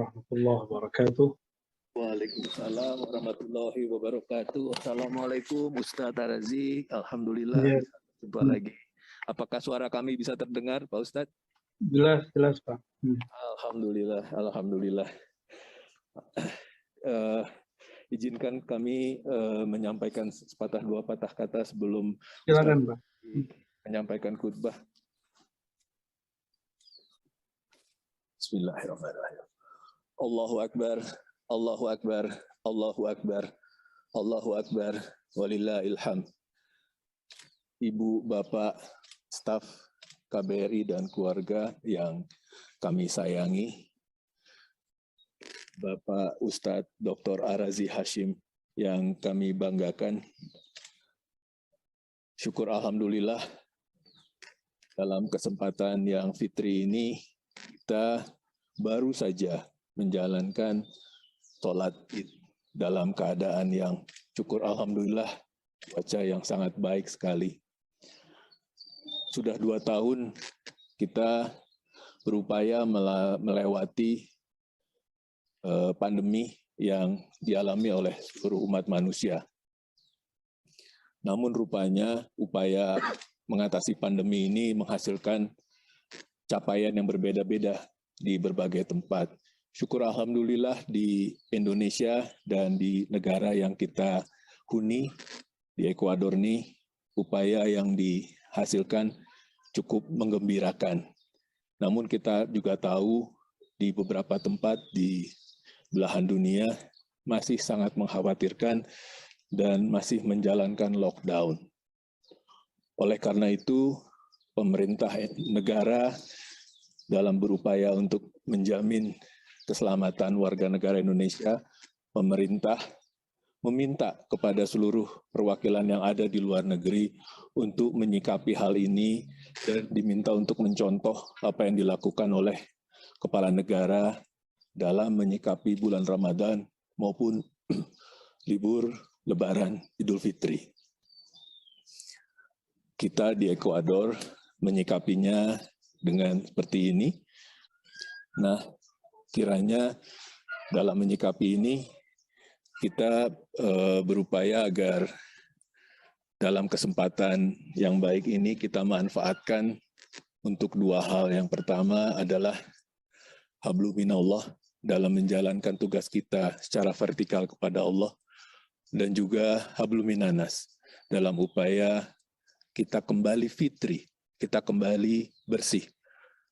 warahmatullahi wabarakatuh. Waalaikumsalam warahmatullahi wabarakatuh. Assalamualaikum Ustadz Arazi. Alhamdulillah Ya. bisa jumpa lagi. Apakah suara kami bisa terdengar, Pak Ustadz? Jelas Pak. Alhamdulillah, alhamdulillah. Izinkan kami menyampaikan sepatah dua patah kata sebelum Silakan, Ustadz Pak. menyampaikan khutbah. Bismillahirrahmanirrahim. Allahu Akbar, Allahu Akbar, Allahu Akbar, Allahu Akbar, walillahil hamd. Ibu, Bapak, staf KBRI dan keluarga yang kami sayangi, Bapak Ustadz Dr. Arazi Hashim yang kami banggakan, syukur alhamdulillah dalam kesempatan yang fitri ini kita baru saja menjalankan sholat Id dalam keadaan yang syukur alhamdulillah cuaca yang sangat baik sekali. Sudah 2 tahun kita berupaya melewati pandemi yang dialami oleh seluruh umat manusia. Namun rupanya upaya mengatasi pandemi ini menghasilkan capaian yang berbeda-beda di berbagai tempat. Syukur alhamdulillah di Indonesia dan di negara yang kita huni, di Ekuador ini, upaya yang dihasilkan cukup menggembirakan. Namun kita juga tahu di beberapa tempat di belahan dunia masih sangat mengkhawatirkan dan masih menjalankan lockdown. Oleh karena itu, pemerintah negara dalam berupaya untuk menjamin keselamatan warga negara Indonesia, pemerintah meminta kepada seluruh perwakilan yang ada di luar negeri untuk menyikapi hal ini dan diminta untuk mencontoh apa yang dilakukan oleh kepala negara dalam menyikapi bulan Ramadan maupun libur Lebaran Idul Fitri. Kita di Ekuador menyikapinya dengan seperti ini. Nah, kiranya dalam menyikapi ini kita berupaya agar dalam kesempatan yang baik ini kita manfaatkan untuk 2 hal. Yang pertama adalah hablum minallah dalam menjalankan tugas kita secara vertikal kepada Allah, dan juga hablum minanas dalam upaya kita kembali fitri, kita kembali bersih,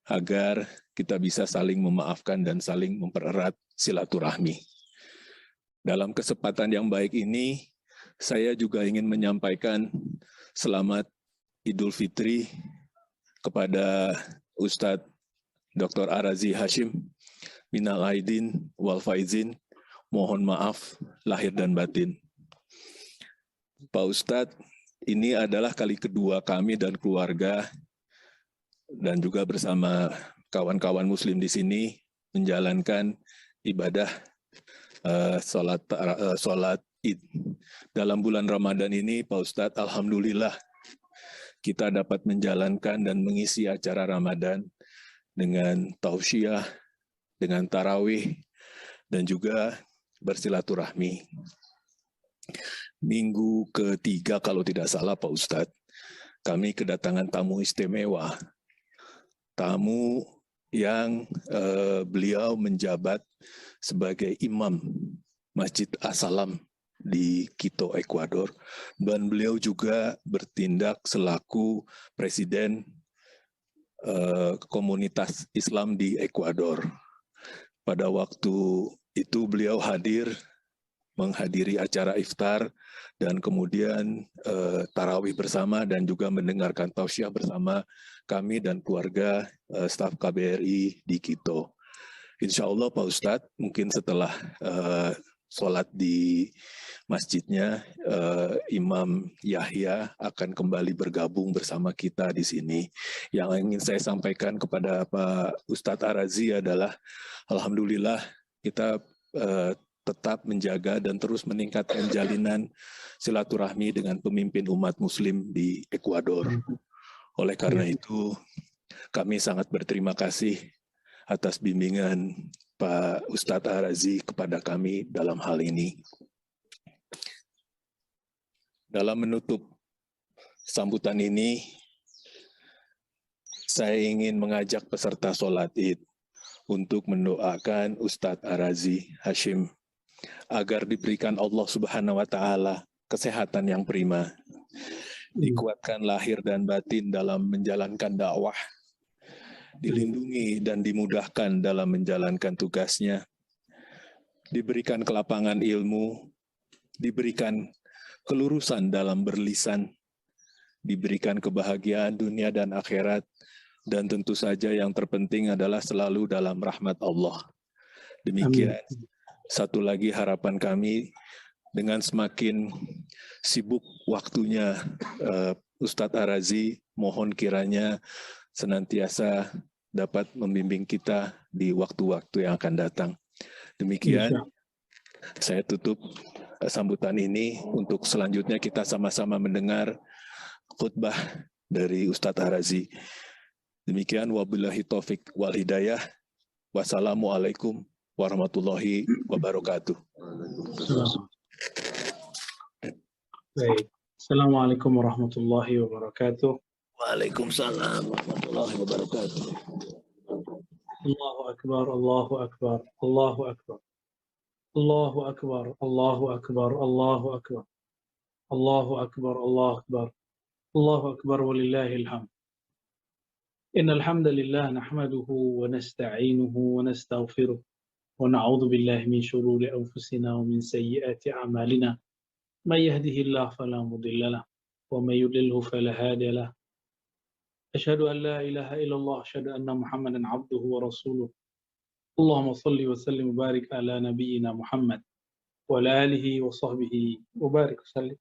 agar kita bisa saling memaafkan dan saling mempererat silaturahmi. Dalam kesempatan yang baik ini, saya juga ingin menyampaikan selamat Idul Fitri kepada Ustadz Dr. Arazi Hashim. Minal aidin wal faizin, mohon maaf lahir dan batin. Pak Ustadz, ini adalah kali kedua kami dan keluarga dan juga bersama kawan-kawan muslim di sini menjalankan ibadah sholat Id. Dalam bulan Ramadan ini, Pak Ustadz, alhamdulillah kita dapat menjalankan dan mengisi acara Ramadan dengan tausiah, dengan tarawih, dan juga bersilaturahmi. Minggu ketiga kalau tidak salah Pak Ustadz, kami kedatangan tamu istimewa. Tamu yang beliau menjabat sebagai imam Masjid As-Salam di Quito, Ekuador, dan beliau juga bertindak selaku presiden komunitas Islam di Ekuador. Pada waktu itu beliau menghadiri acara iftar dan kemudian tarawih bersama dan juga mendengarkan tausiah bersama kami dan keluarga staf KBRI di Quito. Insya Allah Pak Ustadz, mungkin setelah sholat di masjidnya, Imam Yahya akan kembali bergabung bersama kita di sini. Yang ingin saya sampaikan kepada Pak Ustadz Arazi adalah, alhamdulillah kita tetap menjaga dan terus meningkatkan jalinan silaturahmi dengan pemimpin umat muslim di Ekuador. Oleh karena itu, kami sangat berterima kasih atas bimbingan Pak Ustadz Arazi kepada kami dalam hal ini. Dalam menutup sambutan ini, saya ingin mengajak peserta sholat Id untuk mendoakan Ustadz Arazi Hashim agar diberikan Allah Subhanahu wa Ta'ala kesehatan yang prima, dikuatkan lahir dan batin dalam menjalankan dakwah, dilindungi dan dimudahkan dalam menjalankan tugasnya, diberikan kelapangan ilmu, diberikan kelurusan dalam berlisan, diberikan kebahagiaan dunia dan akhirat, dan tentu saja yang terpenting adalah selalu dalam rahmat Allah. Demikian. Satu lagi harapan kami, dengan semakin sibuk waktunya Ustadz Arazi, mohon kiranya senantiasa dapat membimbing kita di waktu-waktu yang akan datang. Demikian, saya tutup sambutan ini. Untuk selanjutnya kita sama-sama mendengar khutbah dari Ustadz Arazi. Demikian, wabillahi taufik wal hidayah. Wassalamualaikum warahmatullahi wabarakatuh. Baik. Assalamualaikum warahmatullahi wabarakatuh. Waalaikumsalam warahmatullahi wabarakatuh. Allahu akbar, Allahu akbar, Allahu akbar. Allahu akbar, Allahu akbar, Allahu akbar. Allahu akbar, Allahu akbar. Allahu akbar walillahil hamd. Innal hamdalillah nahmaduhu wa nasta'inuhu wa nastaghfiruh. ونعوذ بالله من شرور أنفسنا ومن سيئات أعمالنا من يهده الله فلا مضل له ومن يضلل فلا هادي له أشهد أن لا إله إلا الله أشهد أن محمدا عبده ورسوله اللهم صل وسلم وبارك على نبينا محمد وعلى آله وصحبه وبارك وسلم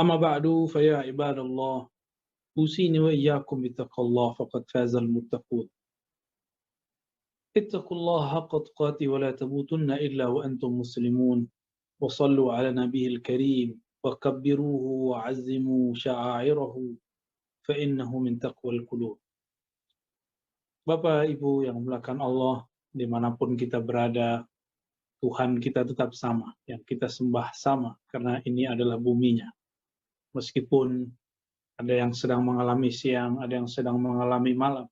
أما بعد فيا عباد الله أوصيني وإياكم بتقوى الله فقد فاز المتقون اتقوا الله حق تقاته ولا تموتن إلا وأنتم مسلمون وصلوا على نبيه الكريم وكبروه وعزموا شعائره فإنه من تقوى القلوب. Bapak Ibu yang dimuliakan Allah, dimanapun kita berada, Tuhan kita tetap sama, yang kita sembah sama, karena ini adalah buminya. Meskipun ada yang sedang mengalami siang, ada yang sedang mengalami malam,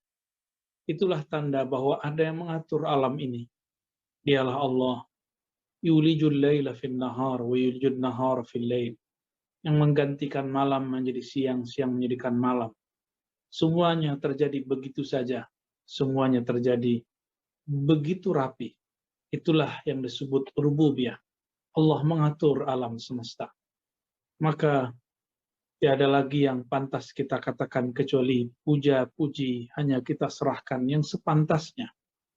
itulah tanda bahwa ada yang mengatur alam ini. Dialah Allah. Yulijul laila fil nahar wa yulijul nahar fil lail. Yang menggantikan malam menjadi siang, siang menjadikan malam. Semuanya terjadi begitu saja. Semuanya terjadi begitu rapi. Itulah yang disebut rububiyah. Allah mengatur alam semesta. Maka tiada lagi yang pantas kita katakan kecuali puja-puji hanya kita serahkan yang sepantasnya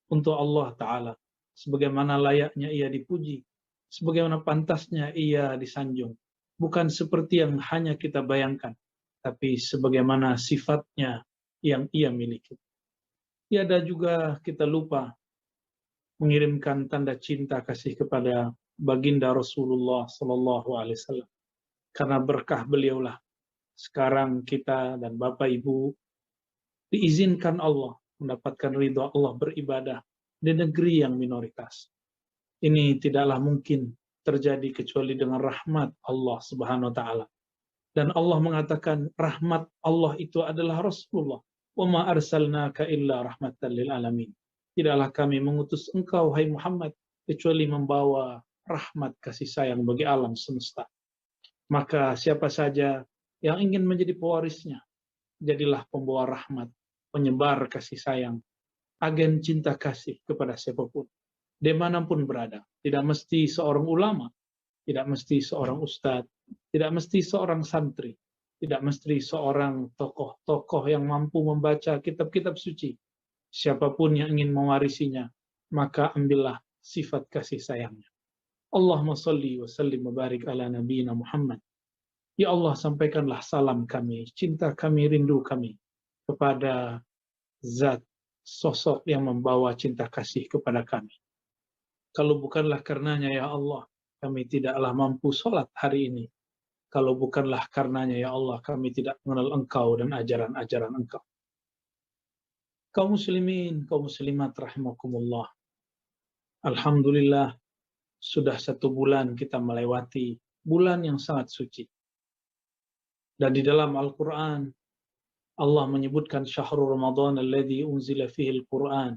untuk Allah Ta'ala. Sebagaimana layaknya ia dipuji, sebagaimana pantasnya ia disanjung. Bukan seperti yang hanya kita bayangkan, tapi sebagaimana sifatnya yang ia miliki. Tiada juga kita lupa mengirimkan tanda cinta kasih kepada baginda Rasulullah SAW. Karena berkah beliaulah sekarang kita dan Bapak Ibu diizinkan Allah mendapatkan ridha Allah beribadah di negeri yang minoritas. Ini tidaklah mungkin terjadi kecuali dengan rahmat Allah Subhanahu wa Ta'ala. Dan Allah mengatakan rahmat Allah itu adalah Rasulullah. Wa ma arsalnaka illa rahmatan lil alamin. Tidaklah kami mengutus engkau hai Muhammad kecuali membawa rahmat kasih sayang bagi alam semesta. Maka siapa saja yang ingin menjadi pewarisnya, jadilah pembawa rahmat, penyebar kasih sayang, agen cinta kasih kepada siapapun, dimanapun berada. Tidak mesti seorang ulama, tidak mesti seorang ustadz, tidak mesti seorang santri, tidak mesti seorang tokoh-tokoh yang mampu membaca kitab-kitab suci. Siapapun yang ingin mewarisinya, maka ambillah sifat kasih sayangnya. Allahumma salli wa sallim wa barik ala nabiyina Muhammad. Ya Allah, sampaikanlah salam kami, cinta kami, rindu kami kepada zat sosok yang membawa cinta kasih kepada kami. Kalau bukanlah karenanya ya Allah, kami tidaklah mampu sholat hari ini. Kalau bukanlah karenanya ya Allah, kami tidak mengenal Engkau dan ajaran-ajaran Engkau. Kaum muslimin, kaum muslimat rahimakumullah. Alhamdulillah, sudah 1 bulan kita melewati bulan yang sangat suci. Dan di dalam Al-Quran, Allah menyebutkan syahrul Ramadan alladzi unzila fihi al-Quran.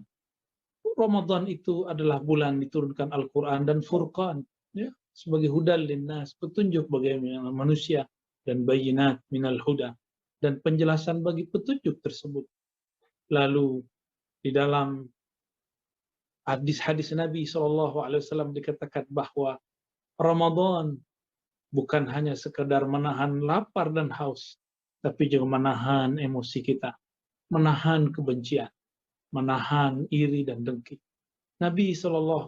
Ramadan itu adalah bulan diturunkan Al-Quran dan Furqan, ya, sebagai hudal linnas, petunjuk bagi manusia, dan bayinat minal huda, dan penjelasan bagi petunjuk tersebut. Lalu di dalam hadis-hadis Nabi SAW dikatakan bahwa Ramadan bukan hanya sekedar menahan lapar dan haus, tapi juga menahan emosi kita, menahan kebencian, menahan iri dan dengki. Nabi SAW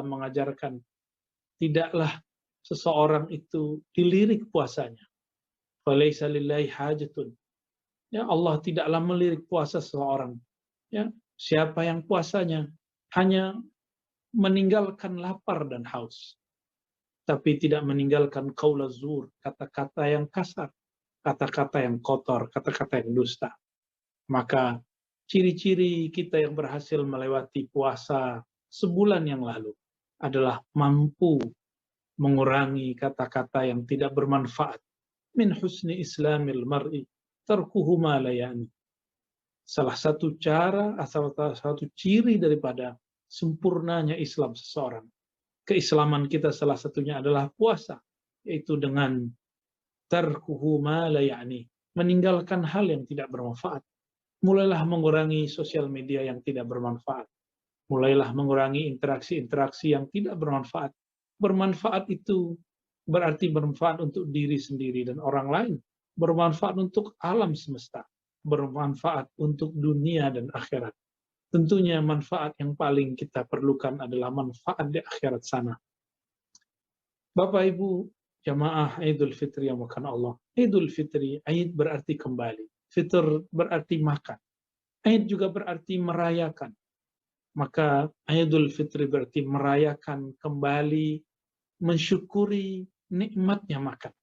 mengajarkan, tidaklah seseorang itu dilirik puasanya. Falaisa lillahi hajatun. Ya, Allah tidaklah melirik puasa seseorang. Ya, siapa yang puasanya hanya meninggalkan lapar dan haus, tapi tidak meninggalkan qaula zur, kata-kata yang kasar, kata-kata yang kotor, kata-kata yang dusta. Maka ciri-ciri kita yang berhasil melewati puasa sebulan yang lalu adalah mampu mengurangi kata-kata yang tidak bermanfaat. Min husni islamil mar'i tarkuhu ma la ya'ni. Salah satu cara, salah satu ciri daripada sempurnanya Islam seseorang, keislaman kita salah satunya adalah puasa, yaitu dengan tarkuhu ma la ya'ni, meninggalkan hal yang tidak bermanfaat. Mulailah mengurangi sosial media yang tidak bermanfaat. Mulailah mengurangi interaksi-interaksi yang tidak bermanfaat. Bermanfaat itu berarti bermanfaat untuk diri sendiri dan orang lain. Bermanfaat untuk alam semesta. Bermanfaat untuk dunia dan akhirat. Tentunya manfaat yang paling kita perlukan adalah manfaat di akhirat sana. Bapak Ibu jamaah Idul Fitri yang makan Allah. Idul Fitri, Aid berarti kembali. Fitr berarti makan. Aid juga berarti merayakan. Maka Idul Fitri berarti merayakan kembali, mensyukuri nikmatnya makan.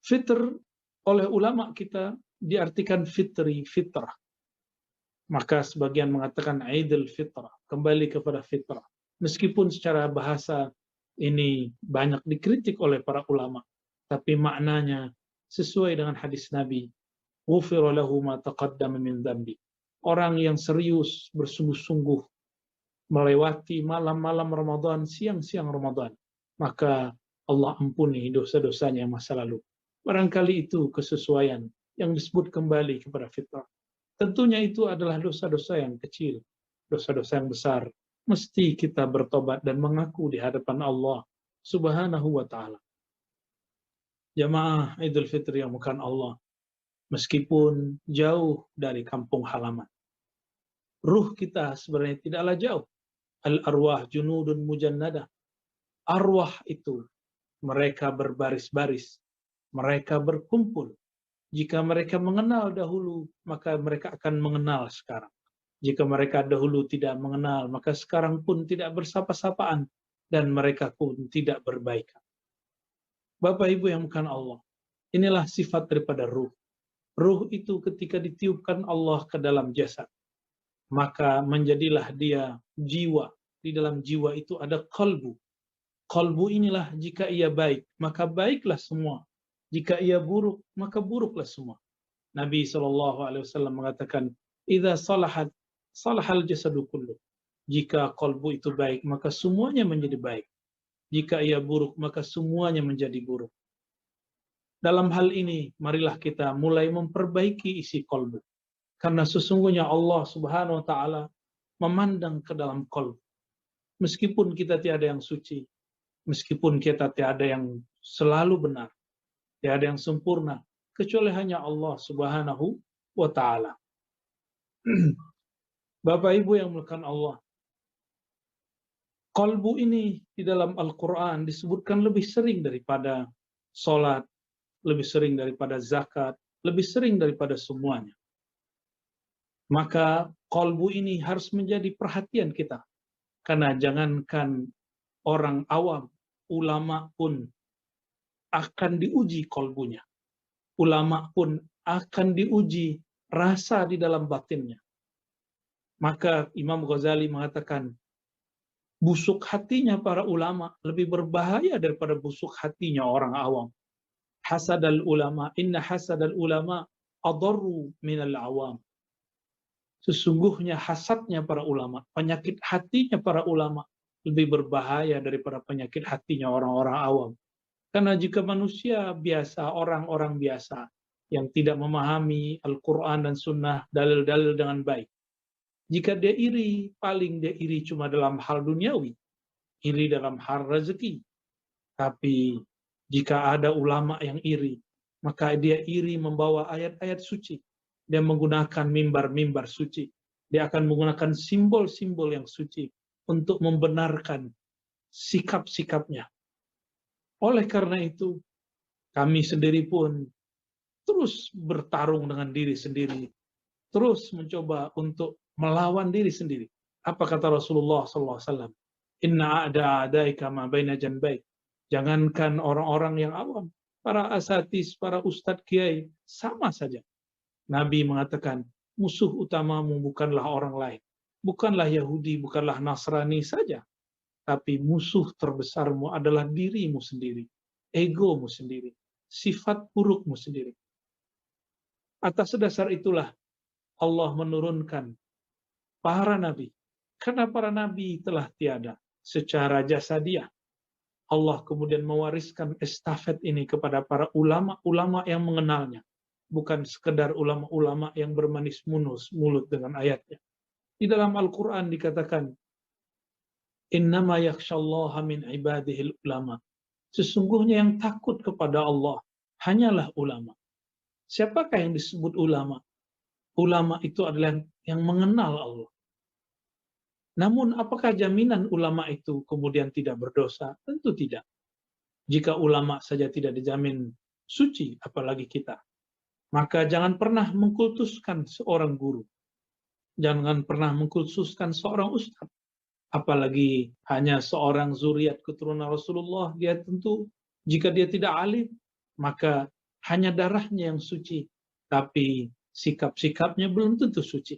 Fitr oleh ulama kita diartikan fitri, fitrah. Maka sebagian mengatakan Idul Fitrah, kembali kepada fitrah. Meskipun secara bahasa ini banyak dikritik oleh para ulama, tapi maknanya sesuai dengan hadis Nabi, ghufira lahu ma taqaddama min dzambi. Orang yang serius, bersungguh-sungguh melewati malam-malam Ramadan, siang-siang Ramadan, maka Allah ampuni dosa-dosanya masa lalu. Barangkali itu kesesuaian yang disebut kembali kepada fitrah. Tentunya itu adalah dosa-dosa yang kecil, dosa-dosa yang besar. Mesti kita bertobat dan mengaku di hadapan Allah Subhanahu wa Ta'ala. Jamaah Idul Fitri yang bukan Allah, meskipun jauh dari kampung halaman, ruh kita sebenarnya tidaklah jauh. Al-arwah junudun mujannadah. Arwah itu mereka berbaris-baris, mereka berkumpul. Jika mereka mengenal dahulu, maka mereka akan mengenal sekarang. Jika mereka dahulu tidak mengenal, maka sekarang pun tidak bersapa-sapaan, dan mereka pun tidak berbaikan. Bapak Ibu yang bukan Allah, inilah sifat daripada ruh. Ruh itu ketika ditiupkan Allah ke dalam jasad, maka menjadilah dia jiwa. Di dalam jiwa itu ada qalbu. Qalbu inilah jika ia baik, maka baiklah semua. Jika ia buruk, maka buruklah semua. Nabi SAW mengatakan, "Idza salahat, salahal jasadu kullu." Jika qalbu itu baik, maka semuanya menjadi baik. Jika ia buruk, maka semuanya menjadi buruk. Dalam hal ini, marilah kita mulai memperbaiki isi qalbu. Karena sesungguhnya Allah Subhanahu wa Ta'ala memandang ke dalam qalbu. Meskipun kita tiada yang suci, meskipun kita tiada yang selalu benar, tiada yang sempurna, kecuali hanya Allah Subhanahu wa Ta'ala. Bapak Ibu yang dimuliakan Allah, qalbu ini di dalam Al-Quran disebutkan lebih sering daripada sholat, lebih sering daripada zakat, lebih sering daripada semuanya. Maka qalbu ini harus menjadi perhatian kita. Karena jangankan orang awam, ulama pun akan diuji qalbunya. Ulama pun akan diuji rasa di dalam batinnya. Maka Imam Ghazali mengatakan, busuk hatinya para ulama lebih berbahaya daripada busuk hatinya orang awam. Hasadal ulama, inna hasadal ulama adarru minal awam. Sesungguhnya hasadnya para ulama, penyakit hatinya para ulama lebih berbahaya daripada penyakit hatinya orang-orang awam. Karena jika manusia biasa, orang-orang biasa yang tidak memahami Al-Quran dan Sunnah, dalil-dalil dengan baik, jika dia iri, paling dia iri cuma dalam hal duniawi, iri dalam hal rezeki. Tapi jika ada ulama yang iri, maka dia iri membawa ayat-ayat suci. Dia menggunakan mimbar-mimbar suci. Dia akan menggunakan simbol-simbol yang suci untuk membenarkan sikap-sikapnya. Oleh karena itu, kami sendiri pun terus bertarung dengan diri sendiri, terus mencoba untuk melawan diri sendiri. Apa kata Rasulullah SAW? Inna a'da'adaika ma baina janbaik. Jangankan orang-orang yang awam, para asatis, para ustadz kiai, sama saja. Nabi mengatakan, musuh utamamu bukanlah orang lain. Bukanlah Yahudi, bukanlah Nasrani saja. Tapi musuh terbesarmu adalah dirimu sendiri. Egomu sendiri. Sifat burukmu sendiri. Atas dasar itulah Allah menurunkan para nabi. Karena para nabi telah tiada secara jasadiah. Allah kemudian mewariskan estafet ini kepada para ulama-ulama yang mengenalnya. Bukan sekedar ulama-ulama yang bermanis mulut dengan ayatnya. Di dalam Al-Quran dikatakan, Innama yakhshallaha min ibadihil ulama. Sesungguhnya yang takut kepada Allah hanyalah ulama. Siapakah yang disebut ulama? Ulama itu adalah yang mengenal Allah. Namun apakah jaminan ulama itu kemudian tidak berdosa? Tentu tidak. Jika ulama saja tidak dijamin suci, apalagi kita. Maka jangan pernah mengkultuskan seorang guru. Jangan pernah mengkultuskan seorang ustadz. Apalagi hanya seorang zuriat keturunan Rasulullah. Dia tentu, jika dia tidak alim, maka hanya darahnya yang suci. Tapi sikap-sikapnya belum tentu suci.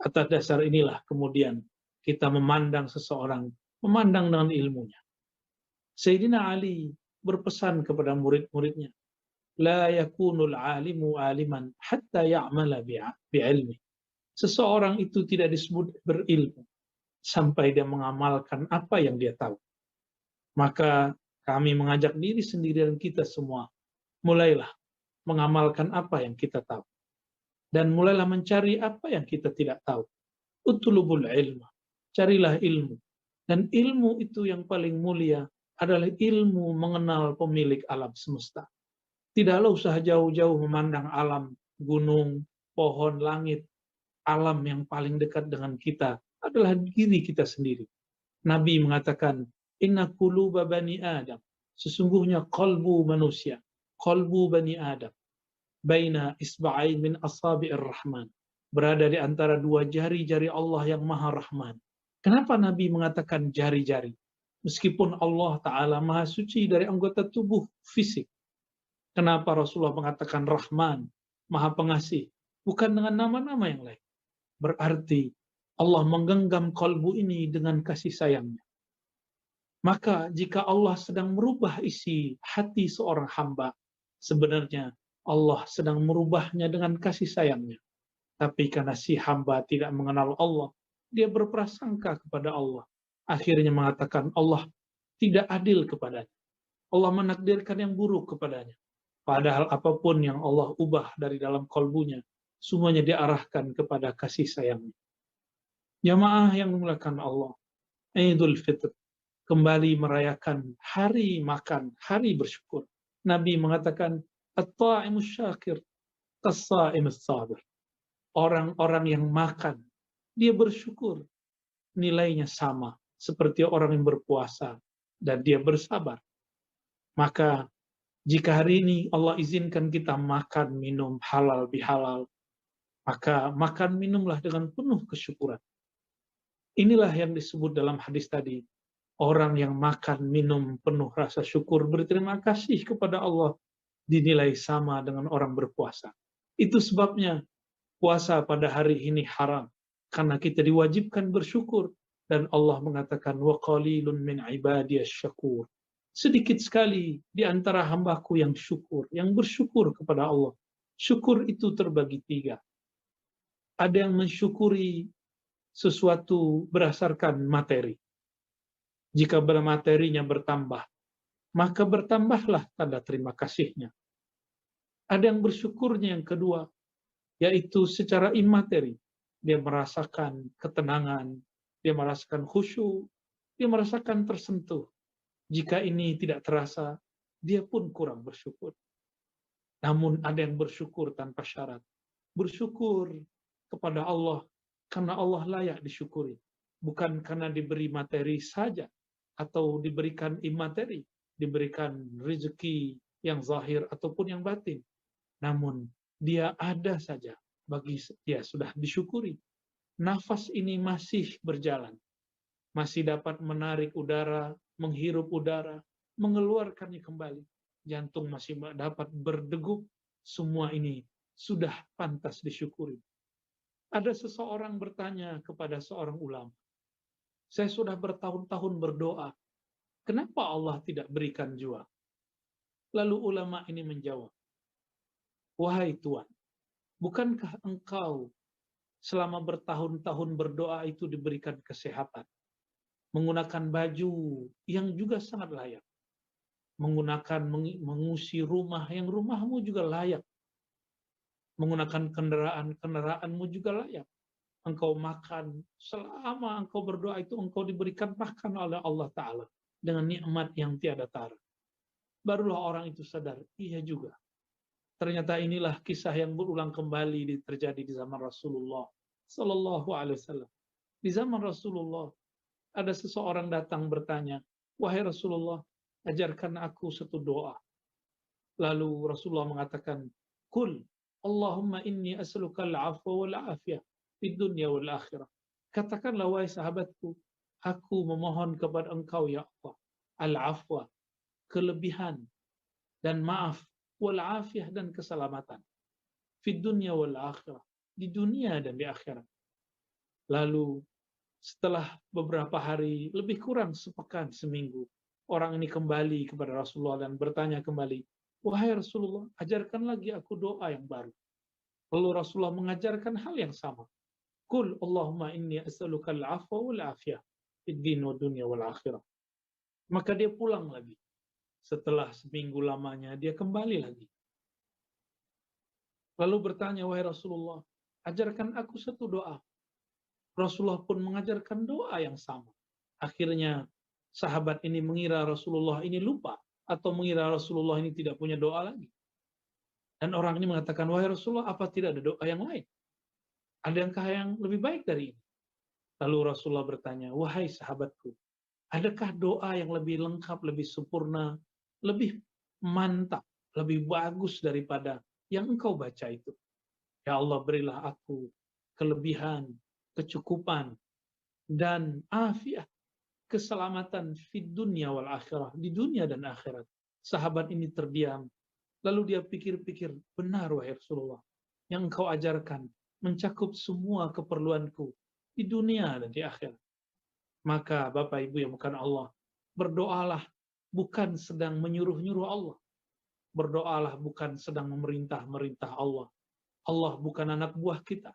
Atas dasar inilah kemudian kita memandang seseorang, memandang dengan ilmunya. Sayyidina Ali berpesan kepada murid-muridnya, La yakunul alimu aliman hatta ya'mala bi'ilmi. Seseorang itu tidak disebut berilmu sampai dia mengamalkan apa yang dia tahu. Maka kami mengajak diri sendiri dan kita semua, mulailah mengamalkan apa yang kita tahu. Dan mulailah mencari apa yang kita tidak tahu. Utlubul ilma. Carilah ilmu. Dan ilmu itu yang paling mulia adalah ilmu mengenal pemilik alam semesta. Tidaklah usah jauh-jauh memandang alam, gunung, pohon, langit. Alam yang paling dekat dengan kita adalah diri kita sendiri. Nabi mengatakan, Inna quluba bani Adam. Sesungguhnya qalbu manusia, qalbu bani Adam. Baina isba'ain min asabi'ir rahman. Berada di antara dua jari-jari Allah yang maha rahman. Kenapa Nabi mengatakan jari-jari? Meskipun Allah Ta'ala maha suci dari anggota tubuh fisik. Kenapa Rasulullah mengatakan rahman, maha pengasih? Bukan dengan nama-nama yang lain. Berarti Allah menggenggam kalbu ini dengan kasih sayangnya. Maka jika Allah sedang merubah isi hati seorang hamba, sebenarnya Allah sedang merubahnya dengan kasih sayangnya. Tapi karena si hamba tidak mengenal Allah, dia berprasangka kepada Allah. Akhirnya mengatakan Allah tidak adil kepadanya. Allah menakdirkan yang buruk kepadanya. Padahal apapun yang Allah ubah dari dalam kalbunya, semuanya diarahkan kepada kasih sayangnya. Jamaah yang dimuliakan Allah, Idul Fitr, kembali merayakan hari makan, hari bersyukur. Nabi mengatakan, At-ta'imus syakir, tas-sa'imus sabir. Orang-orang yang makan, dia bersyukur. Nilainya sama seperti orang yang berpuasa dan dia bersabar. Maka jika hari ini Allah izinkan kita makan, minum halal bihalal, maka makan minumlah dengan penuh kesyukuran. Inilah yang disebut dalam hadis tadi. Orang yang makan, minum, penuh rasa syukur, berterima kasih kepada Allah, dinilai sama dengan orang berpuasa. Itu sebabnya Puasa pada hari ini haram karena kita diwajibkan bersyukur, dan Allah mengatakan wa qalilun min ibadiyasy syakur. Sedikit sekali di antara hambaku yang syukur, yang bersyukur kepada Allah. Syukur itu terbagi tiga. Ada yang mensyukuri sesuatu berdasarkan materi. Jika materinya bertambah, maka bertambahlah tanda terima kasihnya. Ada yang bersyukurnya yang kedua, yaitu secara imateri. Dia merasakan ketenangan, dia merasakan khusyuk, dia merasakan tersentuh. Jika ini tidak terasa, dia pun kurang bersyukur. Namun ada yang bersyukur tanpa syarat. Bersyukur kepada Allah karena Allah layak disyukuri. Bukan karena diberi materi saja, atau diberikan imateri, diberikan rezeki yang zahir ataupun yang batin. Namun dia ada saja, bagi dia sudah disyukuri. Nafas ini masih berjalan, masih dapat menarik udara, menghirup udara, mengeluarkannya kembali. Jantung masih dapat berdegup. Semua ini sudah pantas disyukuri. Ada seseorang bertanya kepada seorang ulama, saya sudah bertahun-tahun berdoa, kenapa Allah tidak berikan jua? Lalu ulama ini menjawab, wahai Tuan, bukankah engkau selama bertahun-tahun berdoa itu diberikan kesehatan? Menggunakan baju yang juga sangat layak. Menggunakan, mengusir rumah yang rumahmu juga layak. Menggunakan kendaraanmu juga layak. Engkau makan, selama engkau berdoa itu engkau diberikan makan oleh Allah Ta'ala dengan nikmat yang tiada tara. Barulah orang itu sadar, iya juga. Ternyata inilah kisah yang berulang kembali terjadi di zaman Rasulullah Sallallahu Alaihi Wasallam. Di zaman Rasulullah ada seseorang datang bertanya, wahai Rasulullah, ajarkan aku satu doa. Lalu Rasulullah mengatakan, Kul, Allahumma inni as'aluka al-'afwa wal-'afiyah fid dunya wal akhirah. Katakanlah wahai sahabatku, aku memohon kepada engkau ya Allah, al-'afwa, kelebihan dan maaf, wal-'afiyah dan keselamatan. Fid dunya wal akhirah, di dunia dan di akhirat. Lalu setelah beberapa hari, lebih kurang sepekan, seminggu, orang ini kembali kepada Rasulullah dan bertanya kembali, wahai Rasulullah, ajarkan lagi aku doa yang baru. Lalu Rasulullah mengajarkan hal yang sama. Qul Allahumma inni as'aluka al-'afwa wal-'afiyah fid din wa dunya wal akhirah. Maka dia pulang lagi. Setelah seminggu lamanya, dia kembali lagi. Lalu bertanya, wahai Rasulullah, ajarkan aku satu doa. Rasulullah pun mengajarkan doa yang sama. Akhirnya sahabat ini mengira Rasulullah ini lupa, atau mengira Rasulullah ini tidak punya doa lagi. Dan orang ini mengatakan, wahai Rasulullah, apa tidak ada doa yang lain? Adakah yang lebih baik dari ini? Lalu Rasulullah bertanya, wahai sahabatku, adakah doa yang lebih lengkap, lebih sempurna, lebih mantap, lebih bagus daripada yang engkau baca itu? Ya Allah, berilah aku kelebihan, kecukupan, dan afiat, keselamatan fid dunya wal akhirah, di dunia dan akhirat. Sahabat ini terdiam. Lalu dia pikir-pikir, benar wahai Rasulullah, yang engkau ajarkan mencakup semua keperluanku di dunia dan di akhirat. Maka Bapak Ibu yang bukan Allah, berdoalah bukan sedang menyuruh-nyuruh Allah. Berdoalah bukan sedang memerintah-merintah Allah. Allah bukan anak buah kita.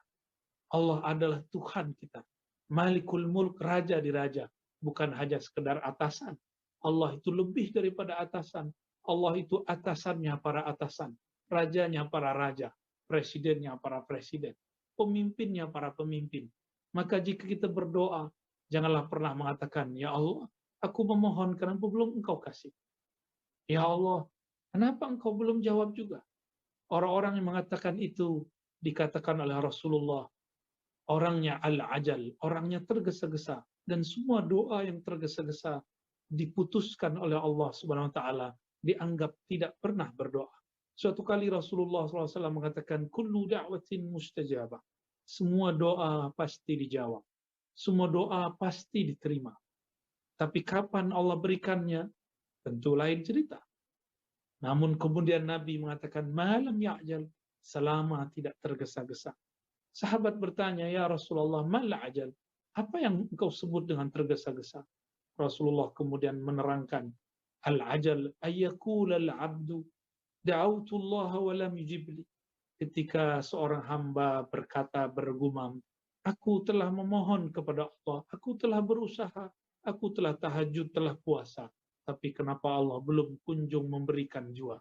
Allah adalah Tuhan kita. Malikul Mulk, raja di raja. Bukan hanya sekedar atasan. Allah itu lebih daripada atasan. Allah itu atasannya para atasan. Rajanya para raja. Presidennya para presiden. Pemimpinnya para pemimpin. Maka jika kita berdoa, janganlah pernah mengatakan, ya Allah, aku memohon kenapa belum engkau kasih. Ya Allah, kenapa engkau belum jawab juga. Orang-orang yang mengatakan itu dikatakan oleh Rasulullah, orangnya al-ajal, orangnya tergesa-gesa, dan semua doa yang tergesa-gesa diputuskan oleh Allah Subhanahu wa taala, dianggap tidak pernah berdoa. Suatu kali Rasulullah SAW mengatakan, kullu da'watin mustajabah. Semua doa pasti dijawab. Semua doa pasti diterima. Tapi kapan Allah berikannya, tentu lain cerita. Namun kemudian Nabi mengatakan, malam ya'jal, selama tidak tergesa-gesa. Sahabat bertanya, ya Rasulullah, mal ajal? Apa yang engkau sebut dengan tergesa-gesa? Rasulullah kemudian menerangkan, al-ajal ayyakula al-abdu da'autullah wa lam yujibli. Ketika seorang hamba berkata, bergumam, aku telah memohon kepada Allah, aku telah berusaha, aku telah tahajud, telah puasa, tapi kenapa Allah belum kunjung memberikan jua?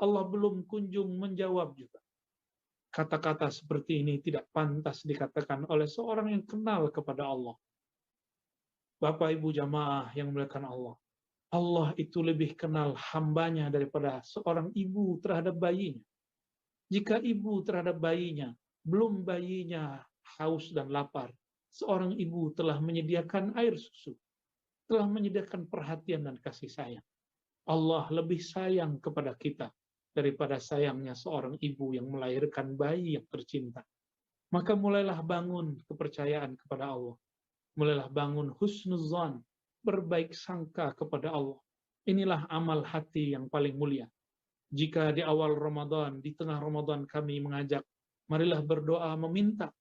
Allah belum kunjung menjawab juga. Kata-kata seperti ini tidak pantas dikatakan oleh seorang yang kenal kepada Allah. Bapak Ibu jamaah yang dimuliakan Allah, Allah itu lebih kenal hambanya daripada seorang ibu terhadap bayinya. Jika ibu terhadap bayinya, belum bayinya haus dan lapar, seorang ibu telah menyediakan air susu, telah menyediakan perhatian dan kasih sayang. Allah lebih sayang kepada kita daripada sayangnya seorang ibu yang melahirkan bayi yang tercinta. Maka mulailah bangun kepercayaan kepada Allah. Mulailah bangun husnuzan, berbaik sangka kepada Allah. Inilah amal hati yang paling mulia. Jika di awal Ramadan, di tengah Ramadan kami mengajak, marilah berdoa meminta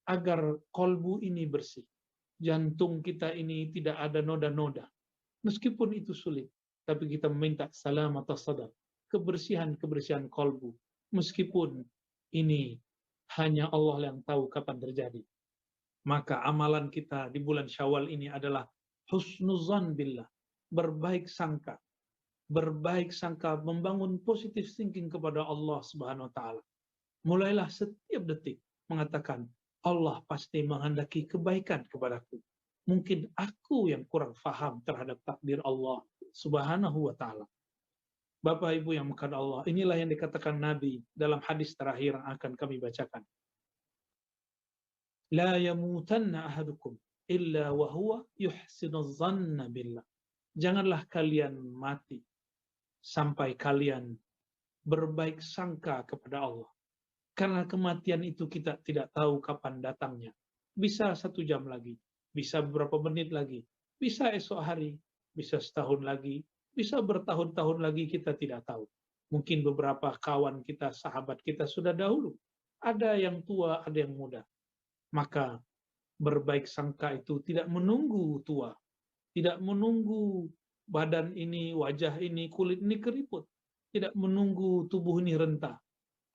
agar kolbu ini bersih. Jantung kita ini tidak ada noda-noda. Meskipun itu sulit, tapi kita meminta salamat sadar, kebersihan kolbu. Meskipun ini hanya Allah yang tahu kapan terjadi. Maka amalan kita di bulan Syawal ini adalah husnuzan billah, berbaik sangka. Berbaik sangka, membangun positive thinking kepada Allah Subhanahu wa taala. Mulailah setiap detik mengatakan, Allah pasti menghendaki kebaikan kepadaku. Mungkin aku yang kurang faham terhadap takdir Allah Subhanahu wa taala. Bapak Ibu yang mengasihi Allah, inilah yang dikatakan Nabi dalam hadis terakhir yang akan kami bacakan. La yamutanna ahadukum illa wa huwa yuhsinuz zanna billah. Janganlah kalian mati sampai kalian berbaik sangka kepada Allah. Karena kematian itu kita tidak tahu kapan datangnya. Bisa 1 jam lagi, bisa beberapa menit lagi, bisa esok hari, bisa setahun lagi, bisa bertahun-tahun lagi, kita tidak tahu. Mungkin beberapa kawan kita, sahabat kita sudah dahulu. Ada yang tua, ada yang muda. Maka berbaik sangka itu tidak menunggu tua, tidak menunggu badan ini, wajah ini, kulit ini keriput, tidak menunggu tubuh ini rentah,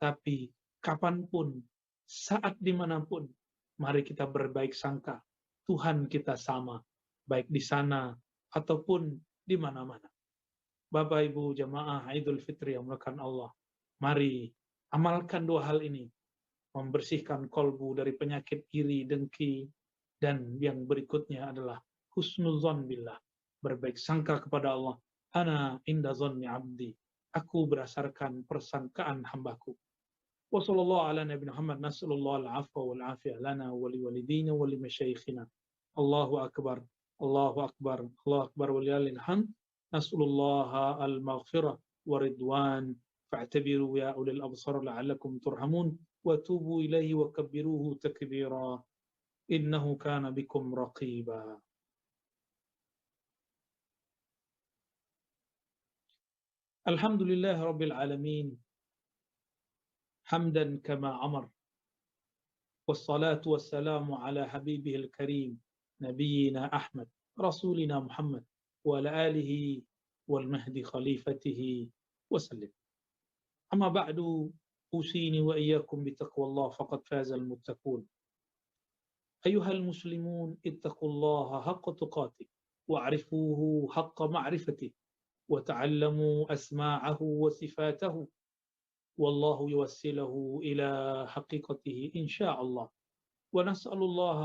tapi kapanpun, saat dimanapun, mari kita berbaik sangka. Tuhan kita sama, baik di sana ataupun di mana-mana. Bapak Ibu jamaah Idul Fitri yang dimuliakan Allah, mari amalkan 2 hal ini, membersihkan kolbu dari penyakit iri, dengki, dan yang berikutnya adalah husnuzan billah, berbaik sangka kepada Allah. Ana inda zanni abdi, aku berdasarkan persangkaan hambaku. Wa sallallahu ala nabi Muhammad, nas'alullah al-afwa wal afiyah lana wa liwalidina wa limasyayikhina. Allahu akbar, Allahu akbar, Allahu akbar walillahil hamd. Nas'alullah al-maghfirah wa ridwan. Fa'tabiru ya ulil absar la'allakum turhamun wa tubu ilaihi wa kabbiruhu takbira. Innahu kana bikum raqiba. Alhamdulillah rabbil alamin. Hamdan kama amar. Wassalatu wassalamu ala habibihil karim. Nabiyina Ahmad. Rasulina Muhammad. Wa ala alihi wal mahdi khalifatihi wasallim. Amma ba'du, usini wa iyyakum bitaqwallah faqad fazal muttaqun. أيها المسلمون اتقوا الله حق تقاته واعرفوه حق معرفته وتعلموا أسماعه وصفاته والله يوسله إلى حقيقته إن شاء الله. ونسأل الله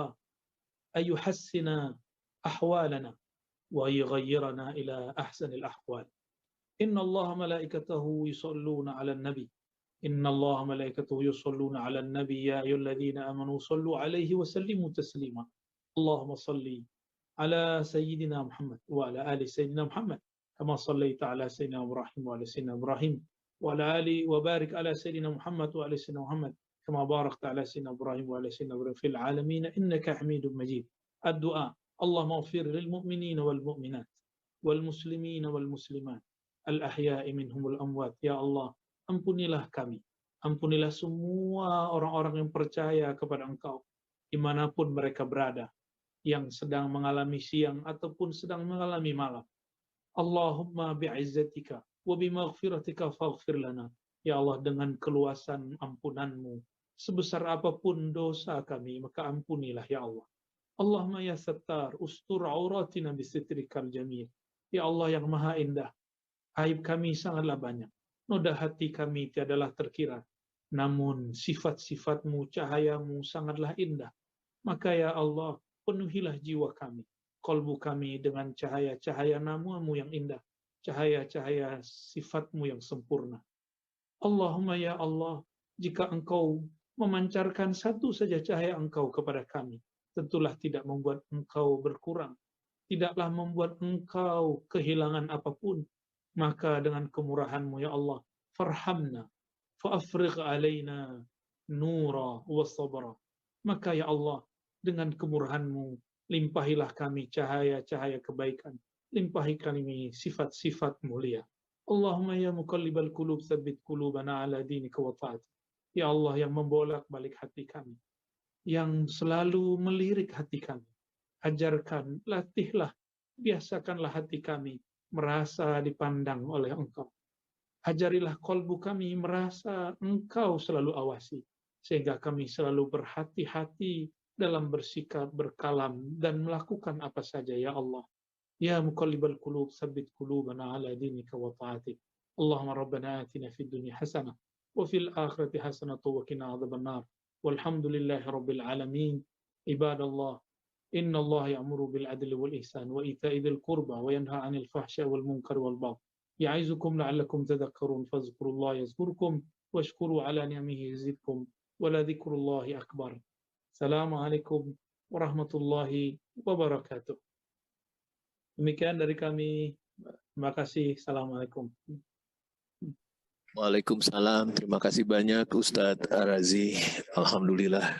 أن يحسن أحوالنا ويغيرنا إلى أحسن الأحوال. إن الله ملائكته يصلون على النبي إن الله ملائكته يصلون على النبي يا أيها الذين آمنوا صلوا عليه وسلموا تسليما. اللهم صل على سيدنا محمد وعلى آل سيدنا محمد كما صليت على سيدنا إبراهيم وعلى سيدنا إبراهيم وعلى آل وبارك على سيدنا محمد وعلى سيدنا محمد كما باركت على سيدنا إبراهيم وعلى سيدنا إبراهيم في العالمين إنك حميد مجيد. الدعاء اللهم اغفر للمؤمنين والمؤمنات والmuslimin والmuslimat al-ahya'i minhum wal amwat. Ya Allah, ampunilah kami, Ampunilah semua orang-orang yang percaya kepada Engkau, dimanapun mereka berada, yang sedang mengalami siang ataupun sedang mengalami malam. Allahumma bi'izzatika wa bimaghfiratika faghfir lana. Ya Allah, dengan keluasan ampunan-Mu, sebesar apapun dosa kami, maka ampunilah ya Allah. Allahumma ya Sattar, ustur auratina bisitrikal jamil. Ya Allah yang maha indah, aib kami sangatlah banyak. Noda hati kami tiadalah terkira. Namun sifat-sifat-Mu, cahaya-Mu sangatlah indah. Maka ya Allah, penuhilah jiwa kami, kolbu kami dengan cahaya-cahaya nama-Mu yang indah, cahaya-cahaya sifat-Mu yang sempurna. Allahumma ya Allah, jika Engkau memancarkan satu saja cahaya Engkau kepada kami, tentulah tidak membuat Engkau berkurang, tidaklah membuat Engkau kehilangan apapun. Maka dengan kemurahan-Mu ya Allah, farhamna, fa'afrigh alaina nura wa sabra. Maka ya Allah, dengan kemurahan-Mu, limpahilah kami cahaya-cahaya kebaikan, limpahi kami sifat-sifat mulia. Allahumma ya muqallibal qulub, tsabbit qulubana ala dinika wa ta'atik. Ya Allah yang membolak-balik hati kami, yang selalu melirik hati kami, ajarkan, latihlah, biasakanlah hati kami merasa dipandang oleh Engkau. Ajarilah kolbu kami merasa Engkau selalu awasi, sehingga kami selalu berhati-hati dalam bersikap, berkalam, dan melakukan apa saja ya Allah. Ya muqallibal qulub, tsabbit qulubana ala dinika wa ta'atik. Allahumma rabbana atina fid dunya hasanah wa fil akhirati hasanah wa qina adzabannar. Walhamdulillahi rabbil alamin. Ibadallah, inna Allah ya'muru bil adli wal ihsan wa ita'i dzil qurba wa yanha 'anil fahsya'i wal munkari wal baghi. Ya'izukum la'allakum tadhakkarun. Fadhkurullaha yazkurkum washkuru 'ala ni'amihi yazidkum wa la dzikrullahi akbar. Assalamualaikum warahmatullahi wabarakatuh. Demikian dari kami. Terima kasih. Assalamualaikum. Waalaikumsalam. Terima kasih banyak Ustadz Ar-Razi. Alhamdulillah.